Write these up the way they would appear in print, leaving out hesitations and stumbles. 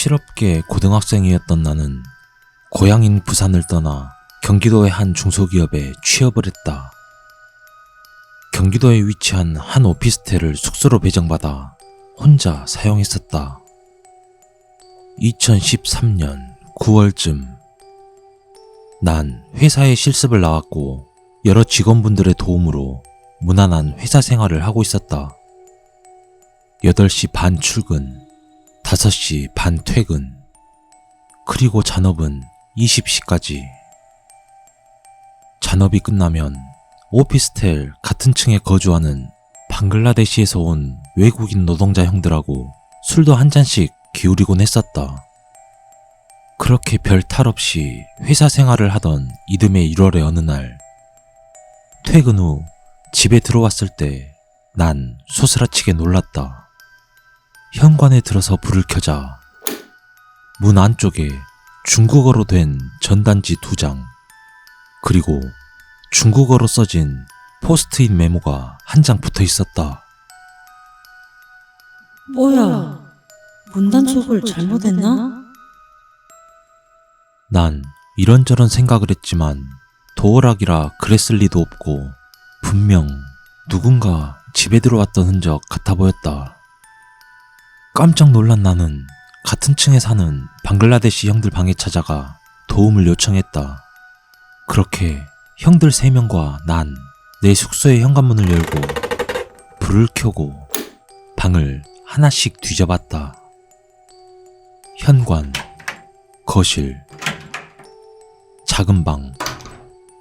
실업계 고등학생이었던 나는 고향인 부산을 떠나 경기도의 한 중소기업에 취업을 했다. 경기도에 위치한 한 오피스텔을 숙소로 배정받아 혼자 사용했었다. 2013년 9월쯤 난 회사에 실습을 나왔고 여러 직원분들의 도움으로 무난한 회사 생활을 하고 있었다. 8시 반 출근, 5시 반 퇴근, 그리고 잔업은 20시까지. 잔업이 끝나면 오피스텔 같은 층에 거주하는 방글라데시에서 온 외국인 노동자 형들하고 술도 한 잔씩 기울이곤 했었다. 그렇게 별 탈 없이 회사 생활을 하던 이듬해 1월의 어느 날, 퇴근 후 집에 들어왔을 때 난 소스라치게 놀랐다. 현관에 들어서 불을 켜자 문 안쪽에 중국어로 된 전단지 2장, 그리고 중국어로 써진 포스트잇 메모가 한 장 붙어 있었다. 뭐야, 문단속을 잘못했나? 난 이런저런 생각을 했지만 도어락이라 그랬을 리도 없고 분명 누군가 집에 들어왔던 흔적 같아 보였다. 깜짝 놀란 나는 같은 층에 사는 방글라데시 형들 방에 찾아가 도움을 요청했다. 그렇게 형들 3명과 난 내 숙소의 현관문을 열고 불을 켜고 방을 하나씩 뒤져봤다. 현관, 거실, 작은 방,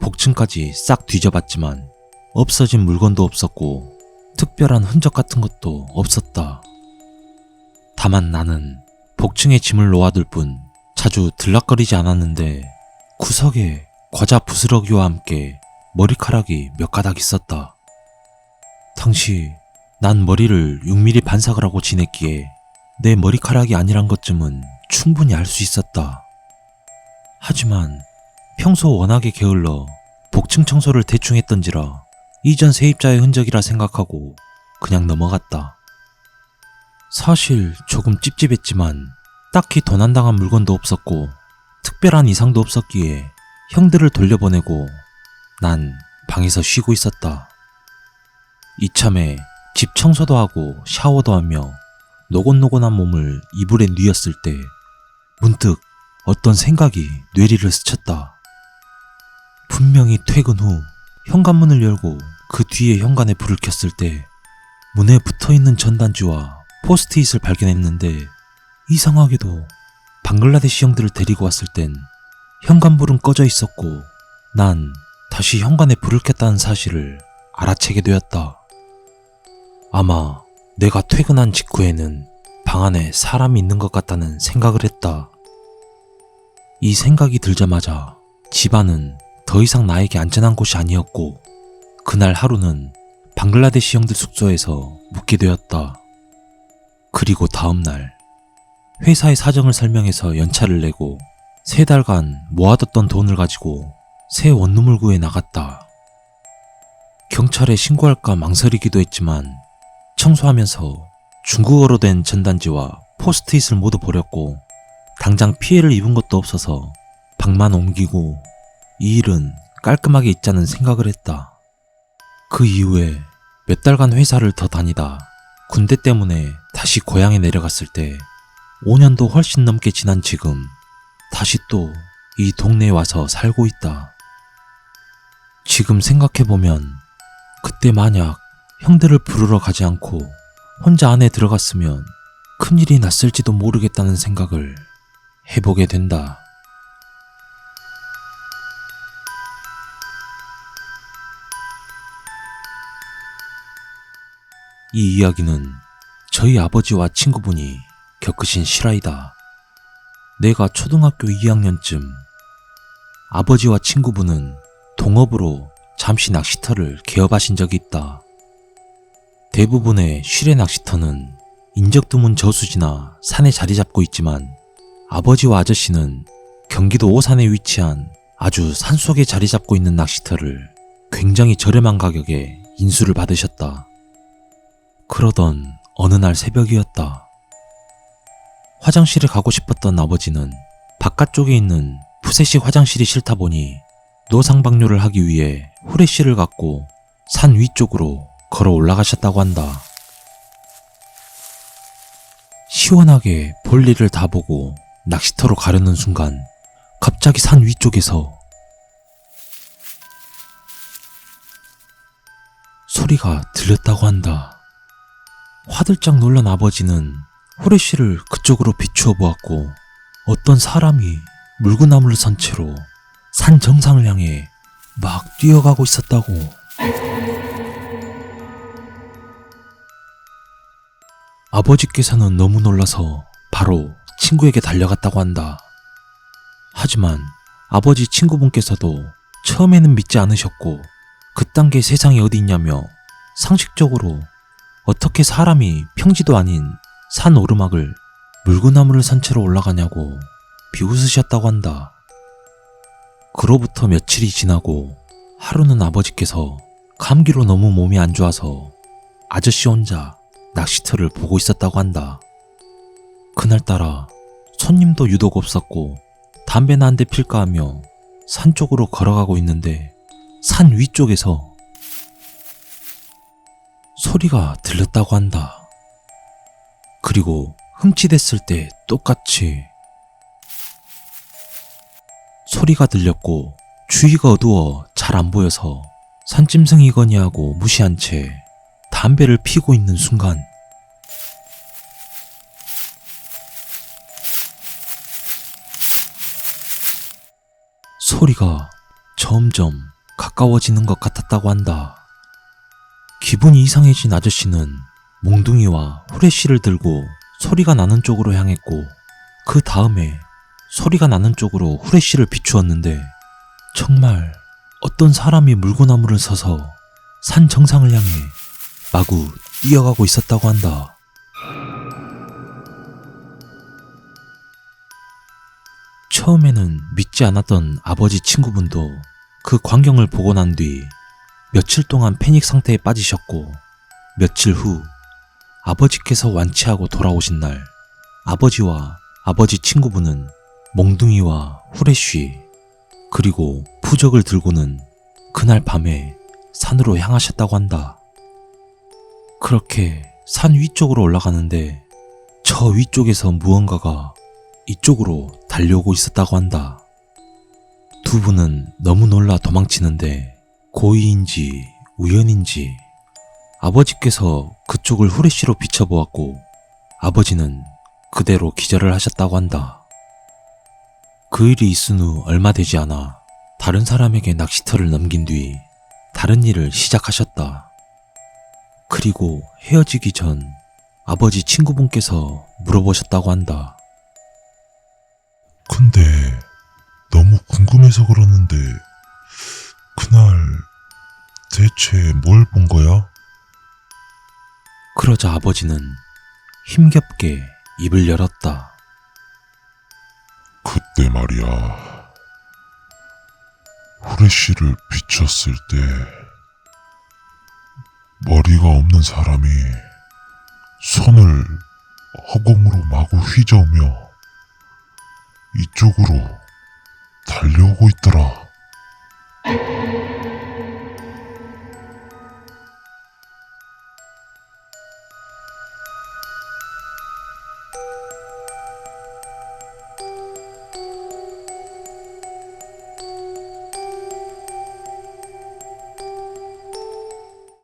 복층까지 싹 뒤져봤지만 없어진 물건도 없었고 특별한 흔적 같은 것도 없었다. 다만 나는 복층에 짐을 놓아둘 뿐 자주 들락거리지 않았는데 구석에 과자 부스러기와 함께 머리카락이 몇 가닥 있었다. 당시 난 머리를 6mm 반삭을 하고 지냈기에 내 머리카락이 아니란 것쯤은 충분히 알 수 있었다. 하지만 평소 워낙에 게을러 복층 청소를 대충 했던지라 이전 세입자의 흔적이라 생각하고 그냥 넘어갔다. 사실 조금 찝찝했지만 딱히 도난당한 물건도 없었고 특별한 이상도 없었기에 형들을 돌려보내고 난 방에서 쉬고 있었다. 이참에 집 청소도 하고 샤워도 하며 노곤노곤한 몸을 이불에 뉘었을 때 문득 어떤 생각이 뇌리를 스쳤다. 분명히 퇴근 후 현관문을 열고 그 뒤에 현관에 불을 켰을 때 문에 붙어있는 전단지와 포스트잇을 발견했는데 이상하게도 방글라데시 형들을 데리고 왔을 땐 현관불은 꺼져 있었고 난 다시 현관에 불을 켰다는 사실을 알아채게 되었다. 아마 내가 퇴근한 직후에는 방 안에 사람이 있는 것 같다는 생각을 했다. 이 생각이 들자마자 집안은 더 이상 나에게 안전한 곳이 아니었고 그날 하루는 방글라데시 형들 숙소에서 묵게 되었다. 그리고 다음날 회사의 사정을 설명해서 연차를 내고 3달간 모아뒀던 돈을 가지고 새 원룸을 구해 나갔다. 경찰에 신고할까 망설이기도 했지만 청소하면서 중국어로 된 전단지와 포스트잇을 모두 버렸고 당장 피해를 입은 것도 없어서 방만 옮기고 이 일은 깔끔하게 잊자는 생각을 했다. 그 이후에 몇 달간 회사를 더 다니다 군대 때문에 다시 고향에 내려갔을 때 5년도 훨씬 넘게 지난 지금 다시 또 이 동네에 와서 살고 있다. 지금 생각해보면 그때 만약 형들을 부르러 가지 않고 혼자 안에 들어갔으면 큰일이 났을지도 모르겠다는 생각을 해보게 된다. 이 이야기는 저희 아버지와 친구분이 겪으신 실화이다. 내가 초등학교 2학년쯤 아버지와 친구분은 동업으로 잠시 낚시터를 개업하신 적이 있다. 대부분의 실외 낚시터는 인적 드문 저수지나 산에 자리 잡고 있지만 아버지와 아저씨는 경기도 오산에 위치한 아주 산속에 자리 잡고 있는 낚시터를 굉장히 저렴한 가격에 인수를 받으셨다. 그러던 어느 날 새벽이었다. 화장실에 가고 싶었던 아버지는 바깥쪽에 있는 푸세식 화장실이 싫다 보니 노상방뇨를 하기 위해 후레쉬를 갖고 산 위쪽으로 걸어 올라가셨다고 한다. 시원하게 볼일을 다 보고 낚시터로 가려는 순간 갑자기 산 위쪽에서 소리가 들렸다고 한다. 화들짝 놀란 아버지는 후레쉬를 그쪽으로 비추어 보았고 어떤 사람이 물구나무를 선 채로 산 정상을 향해 막 뛰어가고 있었다고. 아버지께서는 너무 놀라서 바로 친구에게 달려갔다고 한다. 하지만 아버지 친구분께서도 처음에는 믿지 않으셨고 그딴 게 세상에 어디 있냐며 상식적으로 어떻게 사람이 평지도 아닌 산 오르막을 물구나무를 선 채로 올라가냐고 비웃으셨다고 한다. 그로부터 며칠이 지나고 하루는 아버지께서 감기로 너무 몸이 안 좋아서 아저씨 혼자 낚시터를 보고 있었다고 한다. 그날따라 손님도 유독 없었고 담배나 한 대 필까 하며 산 쪽으로 걸어가고 있는데 산 위쪽에서 소리가 들렸다고 한다. 그리고 흠칫했을 때 똑같이 소리가 들렸고 주위가 어두워 잘 안 보여서 산짐승이거니 하고 무시한 채 담배를 피고 있는 순간 소리가 점점 가까워지는 것 같았다고 한다. 기분이 이상해진 아저씨는 몽둥이와 후레쉬를 들고 소리가 나는 쪽으로 향했고 그 다음에 소리가 나는 쪽으로 후레쉬를 비추었는데 정말 어떤 사람이 물구나무를 서서 산 정상을 향해 마구 뛰어가고 있었다고 한다. 처음에는 믿지 않았던 아버지 친구분도 그 광경을 보고 난 뒤 며칠 동안 패닉 상태에 빠지셨고 며칠 후 아버지께서 완치하고 돌아오신 날 아버지와 아버지 친구분은 몽둥이와 후레쉬 그리고 부적을 들고는 그날 밤에 산으로 향하셨다고 한다. 그렇게 산 위쪽으로 올라가는데 저 위쪽에서 무언가가 이쪽으로 달려오고 있었다고 한다. 두 분은 너무 놀라 도망치는데 고의인지 우연인지 아버지께서 그쪽을 후레쉬로 비춰보았고 아버지는 그대로 기절을 하셨다고 한다. 그 일이 있은 후 얼마 되지 않아 다른 사람에게 낚시터를 넘긴 뒤 다른 일을 시작하셨다. 그리고 헤어지기 전 아버지 친구분께서 물어보셨다고 한다. 근데 너무 궁금해서 그러는데 그날 대체 뭘 본 거야? 그러자 아버지는 힘겹게 입을 열었다. 그때 말이야, 후레쉬를 비췄을 때 머리가 없는 사람이 손을 허공으로 마구 휘저으며 이쪽으로 달려오고 있더라.